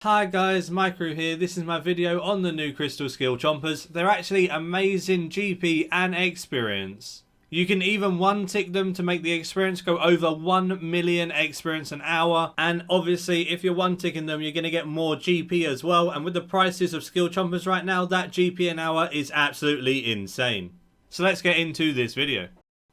Hi guys, Maikeru here. This is my video on the new crystal Skillchompas. They're actually amazing GP and experience. You can even one tick them to make the experience go over 1 million experience an hour, and obviously if you're one ticking them you're going to get more GP as well, and with the prices of Skillchompas right now, that GP an hour is absolutely insane. So let's get into this video.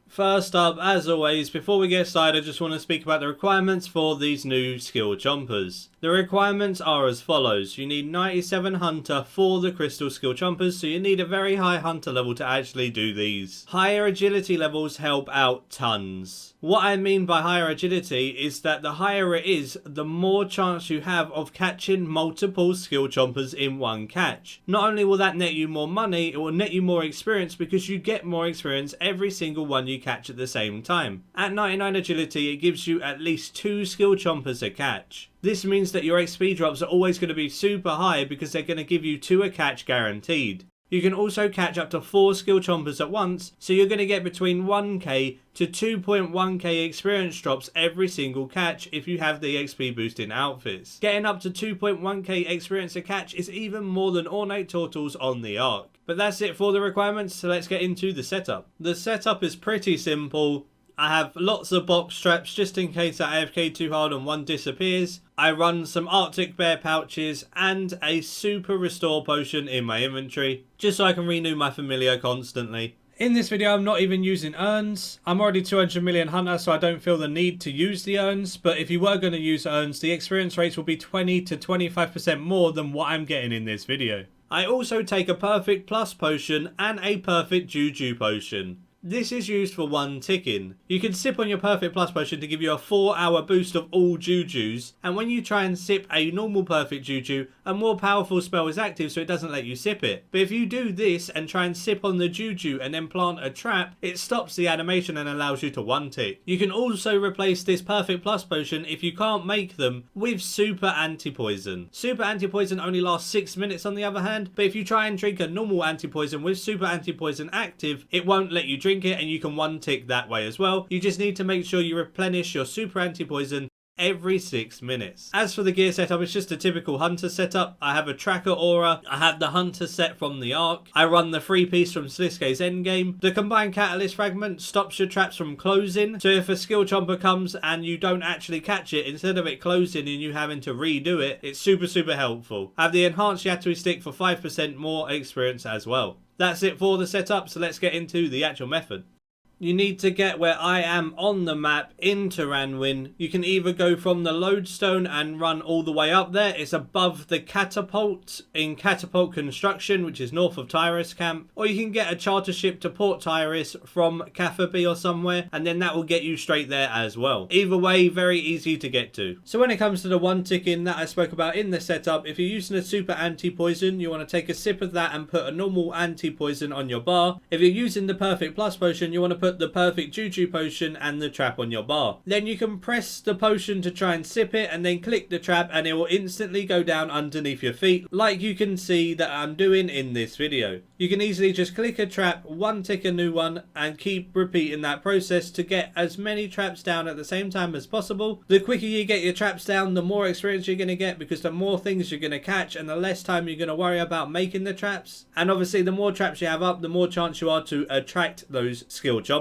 First up, as always, before we get started, I just want to speak about the requirements for these new Skillchompas. The requirements are as follows. You need 97 Hunter for the crystal Skillchompas, so you need a very high Hunter level to actually do these. Higher agility levels help out tons. What I mean by higher agility is that the higher it is, the more chance you have of catching multiple Skillchompas in one catch. Not only will that net you more money, it will net you more experience because you get more experience every single one you catch at the same time. At 99 agility, it gives you at least 2 Skillchompas a catch. This means that your XP drops are always going to be super high because they're going to give you 2 a catch guaranteed. You can also catch up to 4 Skillchompas at once, so you're going to get between 1k to 2.1k experience drops every single catch if you have the XP boosting outfits. Getting up to 2.1k experience a catch is even more than ornate turtles on the Ark. But that's it for the requirements, so let's get into the setup. The setup is pretty simple. I have lots of box traps just in case I AFK too hard and one disappears. I run some Arctic Bear pouches and a super restore potion in my inventory, just so I can renew my familiar constantly. In this video I'm not even using Urns. I'm already 200 million Hunter, so I don't feel the need to use the Urns, but if you were going to use Urns, the experience rates will be 20 to 25% more than what I'm getting in this video. I also take a perfect plus potion and a perfect juju potion. This is used for one ticking. You can sip on your perfect plus potion to give you a 4-hour boost of all jujus, and when you try and sip a normal perfect juju, a more powerful spell is active so it doesn't let you sip it. But if you do this and try and sip on the juju and then plant a trap, it stops the animation and allows you to one tick. You can also replace this perfect plus potion if you can't make them with super anti-poison. Super anti-poison only lasts 6 minutes on the other hand, but if you try and drink a normal anti-poison with super anti-poison active, it won't let you drink it and you can one tick that way as well. You just need to make sure you replenish your super anti-poison every 6 minutes. As for the gear setup, it's just a typical hunter setup. I have a tracker aura, I have the hunter set from the Ark, I run the 3-piece from Sliske's endgame. The combined catalyst fragment stops your traps from closing, so if a Skillchompa comes and you don't actually catch it, instead of it closing and you having to redo it, it's super helpful. I have the enhanced Yatui stick for 5% more experience as well. That's it for the setup, so let's get into the actual method. You need to get where I am on the map into Ranwin. You can either go from the lodestone and run all the way up there. It's above the catapult in Catapult Construction, which is north of Tyrus Camp. Or you can get a charter ship to Port Tyrus from Catherby or somewhere, and then that will get you straight there as well. Either way, very easy to get to. So when it comes to the one ticking that I spoke about in the setup, if you're using a super anti-poison, you want to take a sip of that and put a normal anti-poison on your bar. If you're using the perfect plus potion, you want to put the perfect juju potion and the trap on your bar. Then you can press the potion to try and sip it and then click the trap and it will instantly go down underneath your feet, like you can see that I'm doing in this video. You can easily just click a trap, one tick a new one, and keep repeating that process to get as many traps down at the same time as possible. The quicker you get your traps down, the more experience you're going to get, because the more things you're going to catch and the less time you're going to worry about making the traps. And obviously the more traps you have up, the more chance you are to attract those Skillchompas.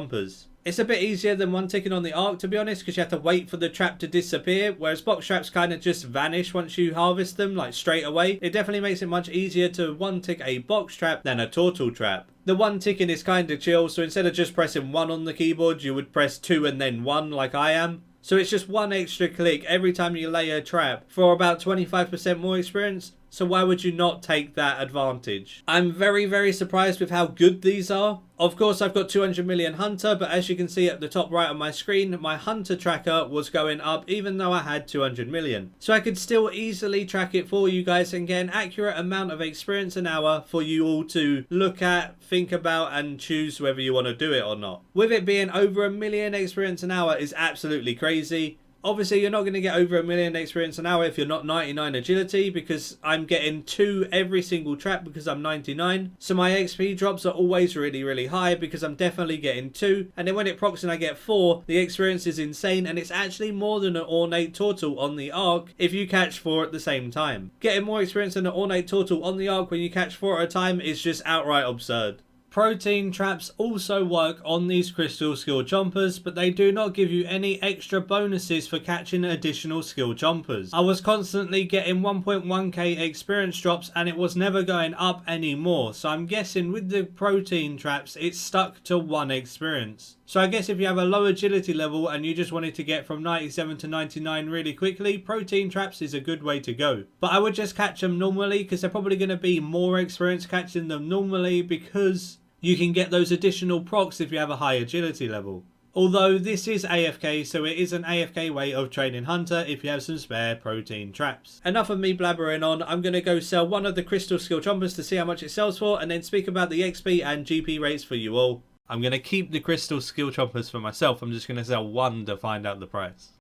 It's a bit easier than one ticking on the Ark, to be honest, because you have to wait for the trap to disappear, whereas box traps kind of just vanish once you harvest them, like straight away. It definitely makes it much easier to one tick a box trap than a turtle trap. The one ticking is kind of chill, so instead of just pressing 1 on the keyboard, you would press 2 and then 1 like I am. So it's just 1 extra click every time you lay a trap for about 25% more experience. So why would you not take that advantage? I'm very surprised with how good these are. Of course, I've got 200 million Hunter, but as you can see at the top right on my screen, my Hunter tracker was going up even though I had 200 million. So I could still easily track it for you guys and get an accurate amount of experience an hour for you all to look at, think about, and choose whether you want to do it or not. With it being over 1 million experience an hour is absolutely crazy. Obviously, you're not going to get over 1 million experience an hour if you're not 99 agility, because I'm getting 2 every single trap because I'm 99. So my XP drops are always really high because I'm definitely getting 2. And then when it procs and I get 4, the experience is insane, and it's actually more than an ornate turtle on the arc if you catch 4 at the same time. Getting more experience than an ornate turtle on the arc when you catch 4 at a time is just outright absurd. Protein traps also work on these crystal skillchompas, but they do not give you any extra bonuses for catching additional skillchompas. I was constantly getting 1.1k experience drops and it was never going up anymore, so I'm guessing with the protein traps it's stuck to 1 experience. So I guess if you have a low agility level and you just wanted to get from 97 to 99 really quickly, protein traps is a good way to go. But I would just catch them normally because they're probably going to be more experience catching them normally, because you can get those additional procs if you have a high agility level. Although this is AFK, so it is an AFK way of training Hunter if you have some spare protein traps. Enough of me blabbering on, I'm going to go sell one of the crystal skillchompas to see how much it sells for, and then speak about the XP and GP rates for you all. I'm going to keep the crystal skillchompas for myself, I'm just going to sell one to find out the price.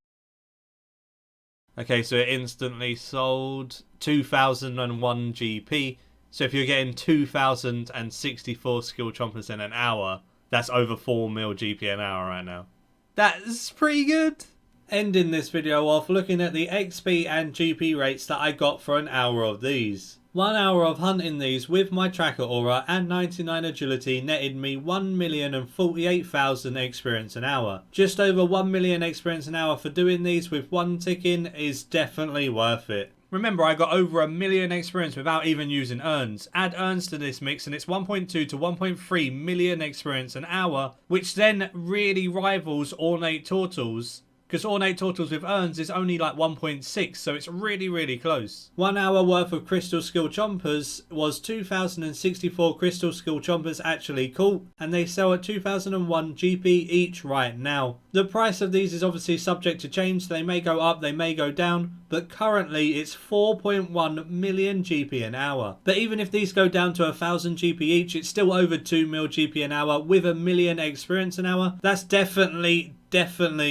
Okay, so it instantly sold 2001 GP. So if you're getting 2064 skillchompas in an hour, that's over 4 mil GP an hour right now. That's pretty good. Ending this video off looking at the XP and GP rates that I got for an hour of these. 1 hour of hunting these with my tracker aura and 99 agility netted me 1,048,000 experience an hour. Just over 1 million experience an hour for doing these with 1 tick in is definitely worth it. Remember, I got over 1 million experience without even using Urns. Add Urns to this mix and it's 1.2 to 1.3 million experience an hour, which then really rivals ornate turtles. Because ornate turtles with Urns is only like 1.6, so it's really close. 1 hour worth of crystal skillchompas was 2064 crystal skillchompas actually caught, and they sell at 2001 GP each right now. The price of these is obviously subject to change, they may go up, they may go down, but currently it's 4.1 million GP an hour. But even if these go down to 1000 GP each, it's still over 2 mil GP an hour with 1 million experience an hour. That's definitely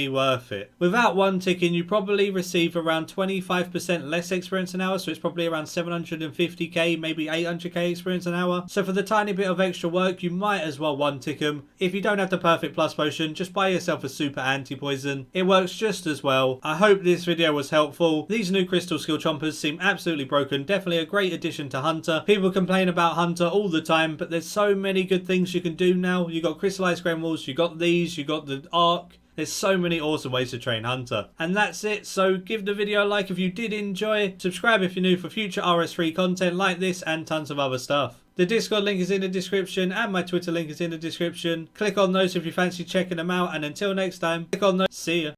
worth it. Without 1 tick in, you probably receive around 25% less experience an hour, so it's probably around 750k, maybe 800k experience an hour. So for the tiny bit of extra work, you might as well 1 tick them. If you don't have the perfect plus potion, just buy yourself a super anti-poison. It works just as well. I hope this video was helpful. These new crystal skillchompas seem absolutely broken. Definitely a great addition to Hunter. People complain about Hunter all the time, but there's so many good things you can do now. You got crystallized gremlins, you got these, you got the arc. There's so many awesome ways to train Hunter. And that's it, so give the video a like if you did enjoy, subscribe if you're new for future RS3 content like this and tons of other stuff. The Discord link is in the description and my Twitter link is in the description. Click on those if you fancy checking them out, and until next time, click on those. See ya.